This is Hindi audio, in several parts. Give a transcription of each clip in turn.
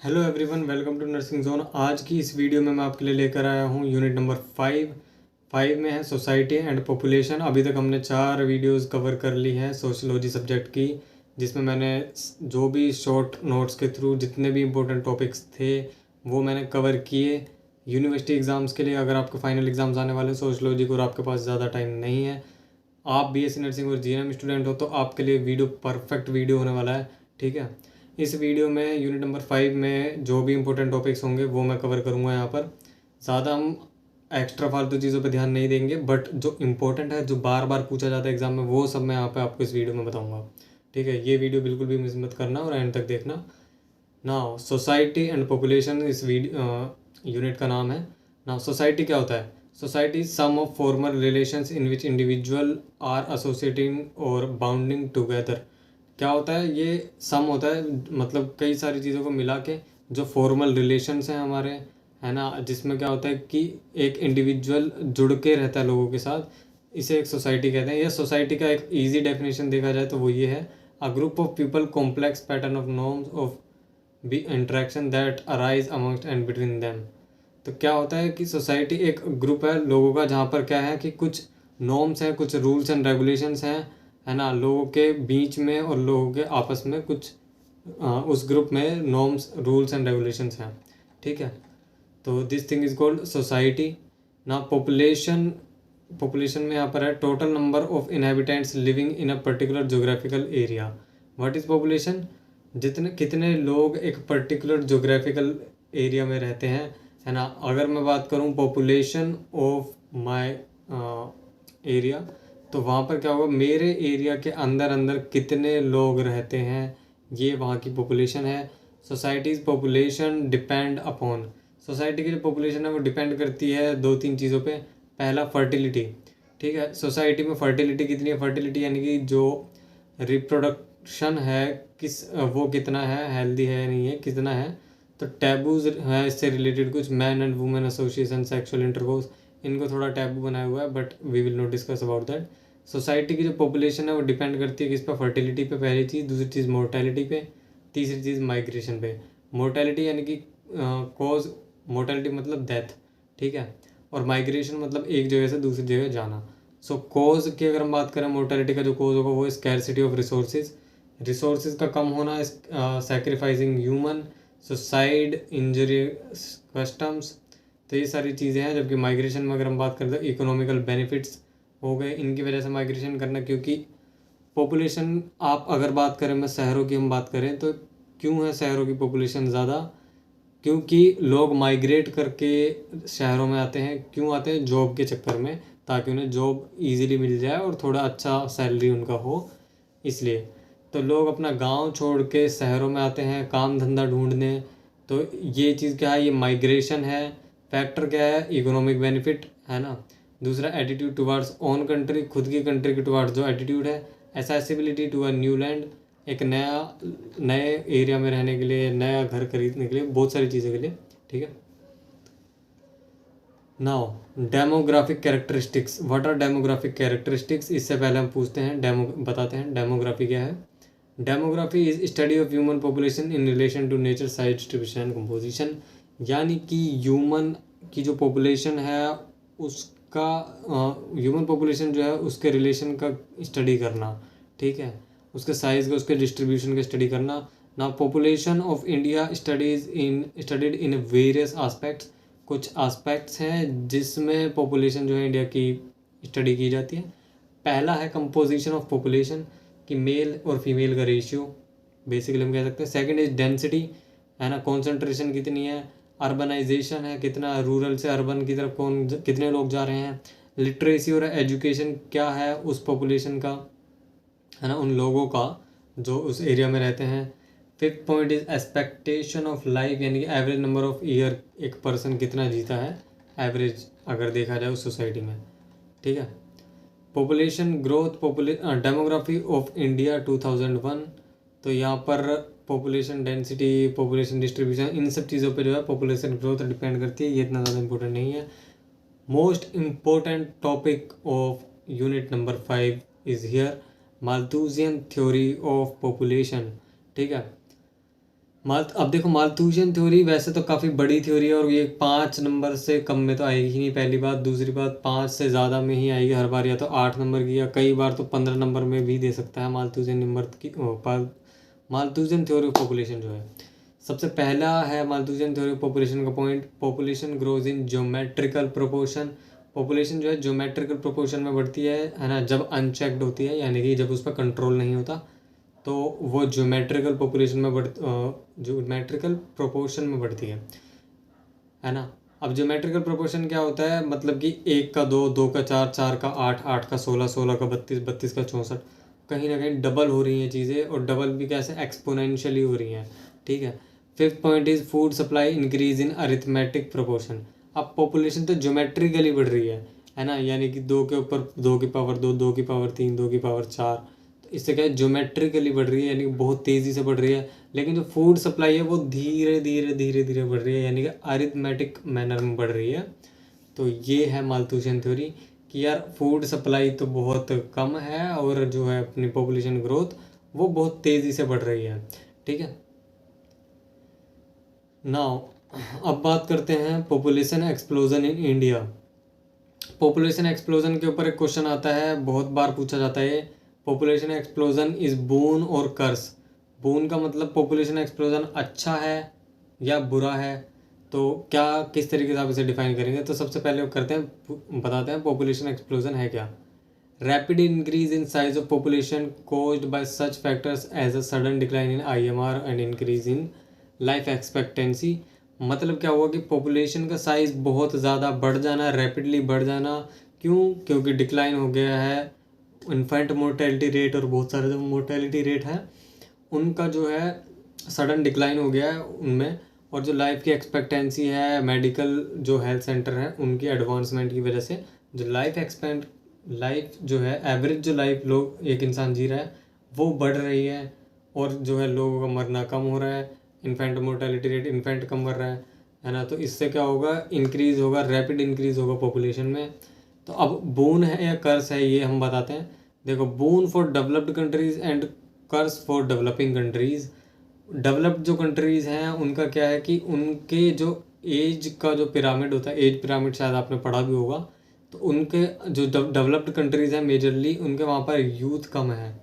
Hello everyone, welcome to nursing zone. आज की इस वीडियो में मैं आपके लिए लेकर आया हूँ यूनिट नंबर 5 में है सोसाइटी एंड पॉपुलेशन। अभी तक हमने 4 वीडियोस कवर कर ली हैं सोशियोलॉजी सब्जेक्ट की, जिसमें मैंने जो भी शॉर्ट नोट्स के थ्रू जितने भी इम्पोर्टेंट टॉपिक्स थे वो मैंने कवर किए यूनिवर्सिटी एग्ज़ाम्स के लिए। अगर आपके फाइनल एग्ज़ाम्स आने वाले सोशियोलॉजी को और आपके पास ज़्यादा टाइम नहीं है, आप बीएससी नर्सिंग और जीएनएम स्टूडेंट हो, तो आपके लिए वीडियो परफेक्ट वीडियो होने वाला है। ठीक है, इस वीडियो में यूनिट नंबर 5 में जो भी इंपॉर्टेंट टॉपिक्स होंगे वो मैं कवर करूँगा। यहाँ पर ज़्यादा हम एक्स्ट्रा फालतू चीज़ों पे ध्यान नहीं देंगे, बट जो इम्पोर्टेंट है, जो बार बार पूछा जाता है एग्जाम में, वो सब मैं यहाँ पे आपको इस वीडियो में बताऊँगा। ठीक है, ये वीडियो बिल्कुल भी मिस मत करना और एंड तक देखना। नाउ सोसाइटी एंड पॉपुलेशन इस यूनिट का नाम है। नाउ सोसाइटी क्या होता है? Society is sum of formal relations in which individual are associating और बाउंडिंग टुगेदर। क्या होता है? ये सम होता है, मतलब कई सारी चीज़ों को मिला के जो फॉर्मल रिलेशंस हैं हमारे, है ना, जिसमें क्या होता है कि एक इंडिविजुअल जुड़ के रहता है लोगों के साथ, इसे एक सोसाइटी कहते हैं। यह सोसाइटी का एक ईजी डेफिनेशन देखा जाए तो वो ये है: a group of people, complex pattern of norms of be interaction that arise amongst and between them. तो क्या होता है कि सोसाइटी एक ग्रुप है लोगों का, जहाँ पर क्या है कि कुछ नॉर्म्स हैं, कुछ रूल्स एंड रेगुलेशंस हैं, है ना, लोगों के बीच में और लोगों के आपस में कुछ उस ग्रुप में नॉर्म्स, रूल्स एंड रेगुलेशंस हैं। ठीक है, तो this thing is called society. ना पॉपुलेशन, पॉपुलेशन में यहाँ पर है total number of inhabitants living in a particular geographical area. What is population? जितने कितने लोग एक पर्टिकुलर जोग्राफिकल एरिया में रहते हैं, है ना। अगर मैं बात करूँ पॉपुलेशन ऑफ माय एरिया, तो वहाँ पर क्या होगा, मेरे एरिया के अंदर अंदर कितने लोग रहते हैं, ये वहाँ की पॉपुलेशन है। Societies population depend upon, society की जो पॉपुलेशन है वो डिपेंड करती है 2-3 चीज़ों पे। पहला फर्टिलिटी। ठीक है, सोसाइटी में फर्टिलिटी कितनी है? फर्टिलिटी यानी कि जो रिप्रोडक्शन है, वो कितना है, हेल्दी है या नहीं है, कितना है। तो टैबूज है इससे रिलेटेड कुछ, man and women association, sexual intercourse, इनको थोड़ा टैबू बनाया हुआ है, but we will not discuss about that. Society की जो पॉपुलेशन है वो डिपेंड करती है किस पे? फर्टिलिटी पे, पहली चीज़। दूसरी चीज़ मोर्टेलिटी पे। तीसरी चीज़ माइग्रेशन पे। मोर्टेलिटी यानी कि कॉज, मोर्टेलिटी मतलब डेथ, ठीक है, और माइग्रेशन मतलब एक जगह से दूसरी जगह जाना। सो कॉज की अगर हम बात करें, मोर्टेलिटी का जो कॉज होगा वो स्कैरसिटी ऑफ रिसोर्सेज, रिसोर्सेज का कम होना, sacrificing human, suicide, injury, customs, तो ये सारी चीज़ें हैं। जबकि माइग्रेशन में अगर हम बात करें तो इकोनॉमिकल बेनिफिट्स हो गए, इनकी वजह से माइग्रेशन करना। क्योंकि पॉपुलेशन, आप अगर बात करें, मैं शहरों की हम बात करें तो क्यों है शहरों की पॉपुलेशन ज़्यादा? क्योंकि लोग माइग्रेट करके शहरों में आते हैं। क्यों आते हैं? जॉब के चक्कर में, ताकि उन्हें जॉब इजीली मिल जाए और थोड़ा अच्छा सैलरी उनका हो, इसलिए। तो लोग अपना गांव छोड़ के शहरों में आते हैं काम धंधा ढूंढने। तो ये चीज़ क्या है? ये माइग्रेशन है। फैक्टर क्या है? इकोनॉमिक बेनिफिट, है ना। दूसरा एटीट्यूड टुवार्ड्स ओन कंट्री, खुद की कंट्री के टुवार्ड्स जो एटीट्यूड है। Accessibility to a new land, एक नए एरिया में रहने के लिए, नया घर खरीदने के लिए, बहुत सारी चीज़ों के लिए। ठीक है, now demographic characteristics. What are demographic characteristics? इससे पहले हम पूछते हैं, बताते हैं डेमोग्राफी क्या है। Demography is study of human population in relation to nature, size, distribution and composition. यानी कि ह्यूमन की जो पॉपुलेशन है उसका, ह्यूमन पॉपुलेशन जो है उसके रिलेशन का स्टडी करना। ठीक है, उसके साइज़ का, उसके डिस्ट्रीब्यूशन का स्टडी करना। ना population of India studied in various aspects. कुछ आस्पेक्ट्स हैं जिसमें पॉपुलेशन जो है इंडिया की स्टडी की जाती है। पहला है कंपोजिशन ऑफ पॉपुलेशन, कि मेल और फीमेल का रेशियो, बेसिकली हम कह सकते हैं। सेकंड इज डेंसिटी, है ना, कॉन्सेंट्रेशन कितनी है। अर्बनाइजेशन है, कितना रूरल से अर्बन की तरफ कितने लोग जा रहे हैं। लिटरेसी और एजुकेशन क्या है उस पॉपुलेशन का, है ना, उन लोगों का जो उस एरिया में रहते हैं। Fifth point is expectation of life, यानी कि एवरेज नंबर ऑफ ईयर एक पर्सन कितना जीता है, एवरेज अगर देखा जाए उस सोसाइटी में। ठीक है, population growth, demography of India 2001। तो यहाँ पर पॉपुलेशन डेंसिटी, पॉपुलेशन डिस्ट्रीब्यूशन, इन सब चीज़ों पे जो है पॉपुलेशन ग्रोथ डिपेंड करती है। ये इतना ज़्यादा इंपॉर्टेंट नहीं है। Most important topic of unit number 5 is here, Malthusian theory of population. ठीक है, अब देखो, माल्थुसियन थ्योरी वैसे तो काफ़ी बड़ी थ्योरी है और ये 5 नंबर से कम में तो आएगी ही नहीं, पहली बात। दूसरी बात, 5 से ज़्यादा में ही आएगी हर बार, या तो 8 नंबर की, या कई बार तो 15 नंबर में भी दे सकता है माल्थुसियन नंबर की माल्थुसियन थ्योरी ऑफ पॉपुलेशन जो है। सबसे पहला है माल्थुसियन थ्योरी ऑफ पॉपुलेशन का point, population grows in geometrical proportion. Population जो है ज्योमेट्रिकल प्रोपोर्शन में बढ़ती है ना, जब अनचेक्ड होती है, यानी कि जब उस पर कंट्रोल नहीं होता तो वो ज्योमेट्रिकल पॉपुलेशन में ज्योमेट्रिकल प्रोपोर्शन में बढ़ती है ना। अब ज्योमेट्रिकल प्रोपोर्शन क्या होता है, मतलब कि 1 का 2, 2 का 4, 4 का 8, 8 का 16, 16 का 32, 32 का 64, कहीं ना कहीं डबल हो रही हैं चीज़ें, और डबल भी कैसे, एक्सपोनेंशियली हो रही हैं, ठीक है। Fifth point is food supply increase in arithmetic proportion. अब पॉपुलेशन तो ज्योमेट्रिकली बढ़ रही है ना, यानी कि 2 के ऊपर 2 की पावर 2, 2 की पावर 3, 2 की पावर 4, तो इससे क्या है, ज्योमेट्रिकली बढ़ रही है, यानी कि बहुत तेज़ी से बढ़ रही है। लेकिन जो फूड सप्लाई है वो धीरे धीरे धीरे धीरे बढ़ रही है, यानी कि अरिथमेटिक मैनर में बढ़ रही है। तो ये है माल्थुसियन थ्योरी कि यार फूड सप्लाई तो बहुत कम है और जो है अपनी पॉपुलेशन ग्रोथ वो बहुत तेज़ी से बढ़ रही है, ठीक है। नाउ अब बात करते हैं population explosion in India. Population explosion के ऊपर एक क्वेश्चन आता है, बहुत बार पूछा जाता है, पॉपुलेशन एक्सप्लोजन इज बून और कर्स। बून का मतलब पॉपुलेशन एक्सप्लोजन अच्छा है या बुरा है, तो क्या किस तरीके से आप इसे डिफाइन करेंगे। तो सबसे पहले बताते हैं पॉपुलेशन एक्सप्लोजन है क्या। Rapid increase in size of population caused by such factors as a sudden decline in IMR and increase in life expectancy. मतलब क्या हुआ कि पॉपुलेशन का साइज बहुत ज़्यादा बढ़ जाना, रैपिडली बढ़ जाना, क्यों, क्योंकि डिक्लाइन हो गया है इन्फेंट मोर्टेलिटी रेट, और बहुत सारे जो मोर्टेलिटी रेट है उनका जो है सडन डिक्लाइन हो गया है उनमें, और जो लाइफ की एक्सपेक्टेंसी है, मेडिकल जो हेल्थ सेंटर है उनकी एडवांसमेंट की वजह से जो लाइफ जो है, एवरेज जो लाइफ लोग एक इंसान जी रहा है वो बढ़ रही है, और जो है लोगों का मरना कम हो रहा है, इन्फेंट मोर्टेलिटी रेट, इन्फेंट कम कर रहा है ना। तो इससे क्या होगा, इंक्रीज़ होगा, रैपिड इंक्रीज़ होगा पॉपुलेशन में। तो अब बोन है या कर्स है ये हम बताते हैं। देखो, boon for developed countries and curse for developing countries. Developed जो कंट्रीज़ हैं उनका क्या है कि उनके जो एज का जो पिरामिड होता है, एज पिरामिड शायद आपने पढ़ा भी होगा, तो उनके जो डेवलप्ड कंट्रीज़ हैं मेजरली, उनके वहाँ पर यूथ कम है,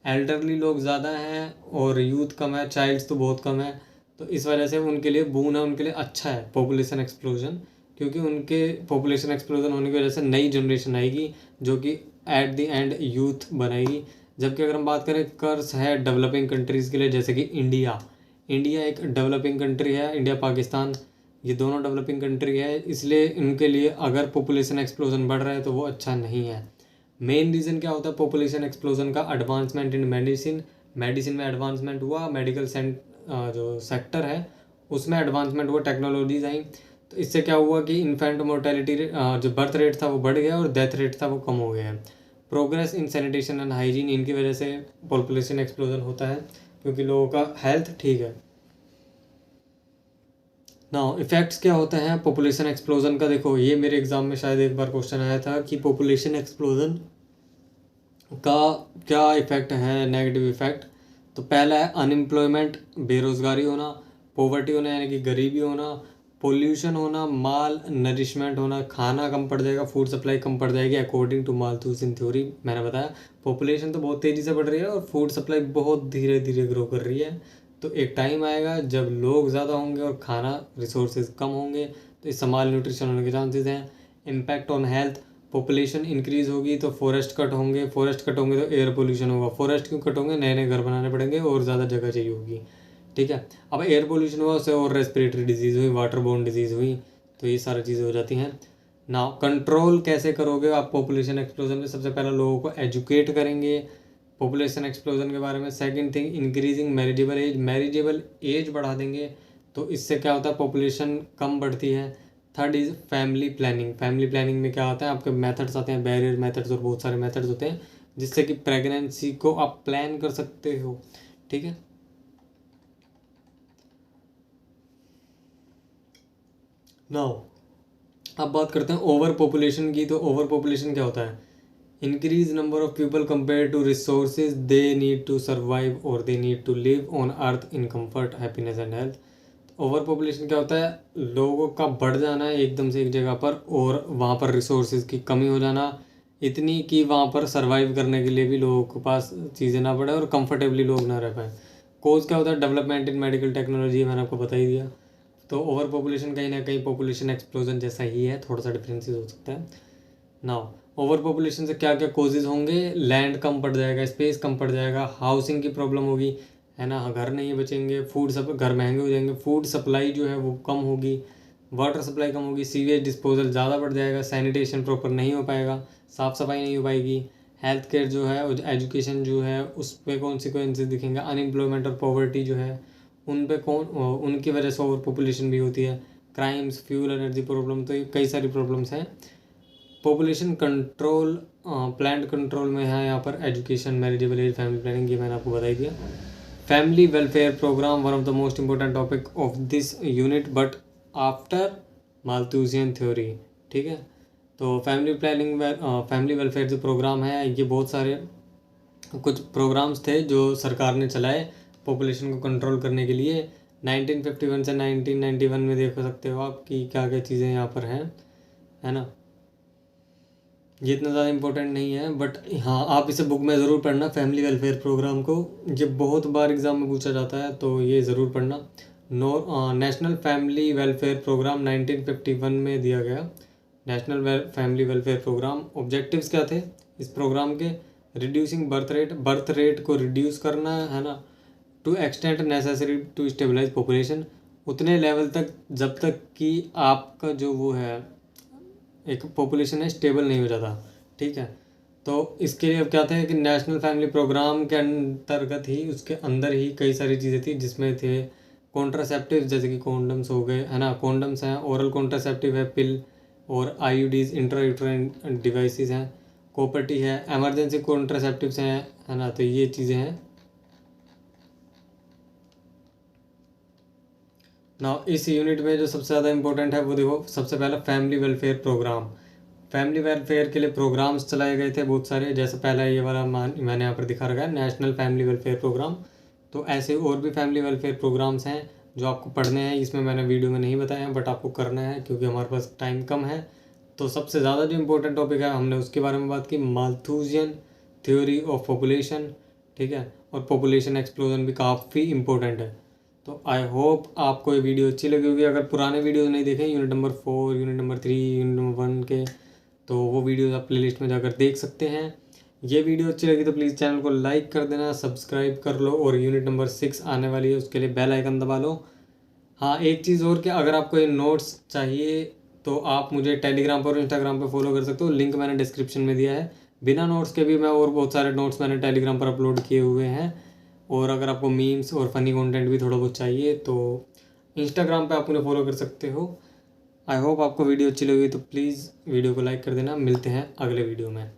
एल्डरली लोग ज़्यादा हैं और यूथ कम है, चाइल्ड्स तो बहुत कम है। तो इस वजह से उनके लिए बून है, उनके लिए अच्छा है पॉपुलेशन एक्सप्लोजन, क्योंकि उनके पॉपुलेशन एक्सप्लोजन होने की वजह से नई जनरेशन आएगी जो कि एट द एंड यूथ बनाएगी। जबकि अगर हम बात करें कर्स है डेवलपिंग कंट्रीज़ के लिए, जैसे कि इंडिया एक डेवलपिंग कंट्री है, इंडिया पाकिस्तान ये दोनों डेवलपिंग कंट्री है, इसलिए इनके लिए अगर पॉपुलेशन एक्सप्लोजन बढ़ रहा है तो वो अच्छा नहीं है। मेन रीज़न क्या होता है पॉपुलेशन एक्सप्लोजन का, एडवांसमेंट इन मेडिसिन में एडवांसमेंट हुआ, जो सेक्टर है उसमें एडवांसमेंट हुआ, टेक्नोलॉजीज आई, तो इससे क्या हुआ कि इन्फेंट मोर्टेलिटी जो बर्थ रेट था वो बढ़ गया और डेथ रेट था वो कम हो गया है। Progress in sanitation and hygiene, इनकी वजह से पॉपुलेशन एक्सप्लोजन होता है, क्योंकि लोगों का हेल्थ ठीक है। नाउ इफेक्ट्स क्या होते हैं पॉपुलेशन एक्सप्लोजन का। देखो, ये मेरे एग्जाम में शायद एक बार क्वेश्चन आया था कि पॉपुलेशन एक्सप्लोजन का क्या इफेक्ट है, नेगेटिव इफेक्ट। तो पहला है अनएम्प्लॉयमेंट, बेरोजगारी होना, पॉवर्टी होना यानी कि गरीबी होना, पोल्यूशन होना, माल नरिशमेंट होना, खाना कम पड़ जाएगा, फूड सप्लाई कम पड़ जाएगी अकॉर्डिंग टू माल्थुसियन थ्योरी। मैंने बताया पॉपुलेशन तो बहुत तेज़ी से बढ़ रही है और फूड सप्लाई बहुत धीरे धीरे ग्रो कर रही है। तो एक टाइम आएगा जब लोग ज़्यादा होंगे और खाना रिसोर्सेज कम होंगे, तो इससे माल न्यूट्रिशन होने के चांसेस हैं। Impact on health, population increase होगी तो फॉरेस्ट कट होंगे तो एयर पोल्यूशन होगा, फॉरेस्ट क्यों कट होंगे, नए नए घर बनाने पड़ेंगे और ज़्यादा जगह चाहिए होगी, ठीक है। अब एयर पोल्यूशन हुआ उससे और रेस्पिरेटरी डिजीज़ हुई, वाटर बोर्न डिजीज़ हुई, तो ये सारी चीज़ें हो जाती हैं। ना कंट्रोल कैसे करोगे आप पॉपुलेशन एक्सप्लोजन में, सबसे पहले लोगों को एजुकेट करेंगे पॉपुलेशन एक्सप्लोजन के बारे में। Second thing, increasing marriageable age बढ़ा देंगे, तो इससे क्या होता है पॉपुलेशन कम बढ़ती है। थर्ड इज़ फैमिली प्लानिंग में क्या होता है, आपके मेथड्स आते हैं, बैरियर मेथड्स और बहुत सारे मेथड्स होते हैं जिससे कि प्रेगनेंसी को आप प्लान कर सकते हो, ठीक है। नाउ अब बात करते हैं ओवर पॉपुलेशन की। तो ओवर पॉपुलेशन क्या होता है increase number of people compare to resources they need to survive और they need to live on earth in comfort happiness and health. Over population क्या होता है, लोगों का बढ़ जाना है एकदम से एक जगह पर और वहाँ पर रिसोर्सेज की कमी हो जाना इतनी कि वहाँ पर सर्वाइव करने के लिए भी लोगों के पास चीज़ें ना पड़े और कंफर्टेबली लोग ना रह पाए। कोज क्या होता है, डेवलपमेंट इन मेडिकल टेक्नोलॉजी, मैंने आपको बता ही दिया। तो ओवर पॉपुलेशन कहीं ना कहीं पॉपुलेशन एक्सप्लोजन जैसा ही है, थोड़ा सा डिफरेंसेस हो सकता है। नाउ ओवर पॉपुलेशन से क्या क्या कोजेज होंगे, लैंड कम पड़ जाएगा, स्पेस कम पड़ जाएगा, हाउसिंग की प्रॉब्लम होगी, है ना, घर नहीं बचेंगे, घर महंगे हो जाएंगे, फूड सप्लाई जो है वो कम होगी, वाटर सप्लाई कम होगी, सीवेज डिस्पोजल ज़्यादा बढ़ जाएगा, सैनिटेशन प्रॉपर नहीं हो पाएगा, साफ़ सफाई नहीं हो पाएगी, हेल्थ केयर जो है, एजुकेशन जो है उस पर कॉन्सिक्वेंसेस दिखेंगे, अनएम्प्लॉयमेंट और पॉवर्टी जो है उन पे उनकी वजह से ओवर पॉपुलेशन भी होती है, क्राइम्स, फ्यूल एनर्जी प्रॉब्लम, तो ये कई सारी प्रॉब्लम्स हैं। पॉपुलेशन कंट्रोल प्लान कंट्रोल में है यहाँ पर education, marriageable age, family planning, ये मैंने आपको बता ही दिया। Family welfare programme one of the most important topic of this unit but after Malthusian theory, ठीक है। तो फैमिली प्लानिंग फैमिली वेलफेयर जो प्रोग्राम है ये बहुत सारे कुछ प्रोग्राम्स थे जो सरकार ने चलाए पॉपुलेशन को कंट्रोल करने के लिए। 1951 से 1991 में देख सकते हो आप कि क्या क्या चीज़ें यहाँ पर हैं, है ना। ये इतना ज़्यादा इम्पोर्टेंट नहीं है बट हाँ आप इसे बुक में ज़रूर पढ़ना, फैमिली वेलफेयर प्रोग्राम को, ये बहुत बार एग्ज़ाम में पूछा जाता है तो ये ज़रूर पढ़ना। नेशनल फैमिली वेलफेयर प्रोग्राम 1951 में दिया गया। National family welfare programme objectives क्या थे इस प्रोग्राम के, रिड्यूसिंग बर्थ रेट को रिड्यूस करना है ना, to extent necessary to stabilise population, उतने लेवल तक जब तक कि आपका जो वो है एक पॉपुलेशन है स्टेबल नहीं हो जाता, ठीक है। तो इसके लिए अब क्या था कि नेशनल फैमिली प्रोग्राम के अंतर्गत ही उसके अंदर ही कई सारी चीज़ें थी जिसमें थे कॉन्ट्रासेप्टिव जैसे कि कॉन्डम्स हो गए, है ना, कॉन्डम्स हैं, ओरल कॉन्ट्रासेप्टिव है, पिल और आईयूडीज, इंट्रायूटेराइन डिवाइसेस हैं, कॉपर्टी है, एमरजेंसी कॉन्ट्रासेप्टिव्स हैं, है ना, तो ये चीज़ें हैं ना। इस यूनिट में जो सबसे ज़्यादा इंपॉर्टेंट है वो देखो, सबसे पहला family welfare programme. Family welfare के लिए प्रोग्राम्स चलाए गए थे बहुत सारे, जैसे पहला ये वाला मैंने यहाँ पर दिखा रखा है नेशनल फैमिली वेलफेयर प्रोग्राम। तो ऐसे और भी फैमिली वेलफेयर प्रोग्राम्स हैं जो आपको पढ़ने हैं, इसमें मैंने वीडियो में नहीं बताया है बट आपको करना है क्योंकि हमारे पास टाइम कम है। तो सबसे ज़्यादा जो इम्पोर्टेंट टॉपिक है हमने उसके बारे में बात की, माल्थूसियन थ्योरी ऑफ पॉपुलेशन, ठीक है, और पॉपुलेशन एक्सप्लोजन भी काफ़ी इंपॉर्टेंट है। तो आई होप आपको ये वीडियो अच्छी लगी होगी। अगर पुराने वीडियो नहीं देखे unit number 4, unit number 3, unit number 1 के, तो वो वीडियोस आप प्लेलिस्ट में जाकर देख सकते हैं। ये वीडियो अच्छी लगी तो प्लीज़ चैनल को लाइक कर देना, सब्सक्राइब कर लो और यूनिट नंबर 6 आने वाली है उसके लिए बेल आइकन दबा लो। हाँ एक चीज़ और कि अगर आपको ये नोट्स चाहिए तो आप मुझे टेलीग्राम पर और इंस्टाग्राम पर फॉलो कर सकते हो, लिंक मैंने डिस्क्रिप्शन में दिया है। बिना नोट्स के भी मैं और बहुत सारे नोट्स मैंने टेलीग्राम पर अपलोड किए हुए हैं। और अगर आपको मीम्स और फनी कंटेंट भी थोड़ा बहुत चाहिए तो इंस्टाग्राम पे आप उन्हें फॉलो कर सकते हो। आई होप आपको वीडियो अच्छी लगी तो प्लीज़ वीडियो को लाइक कर देना। मिलते हैं अगले वीडियो में।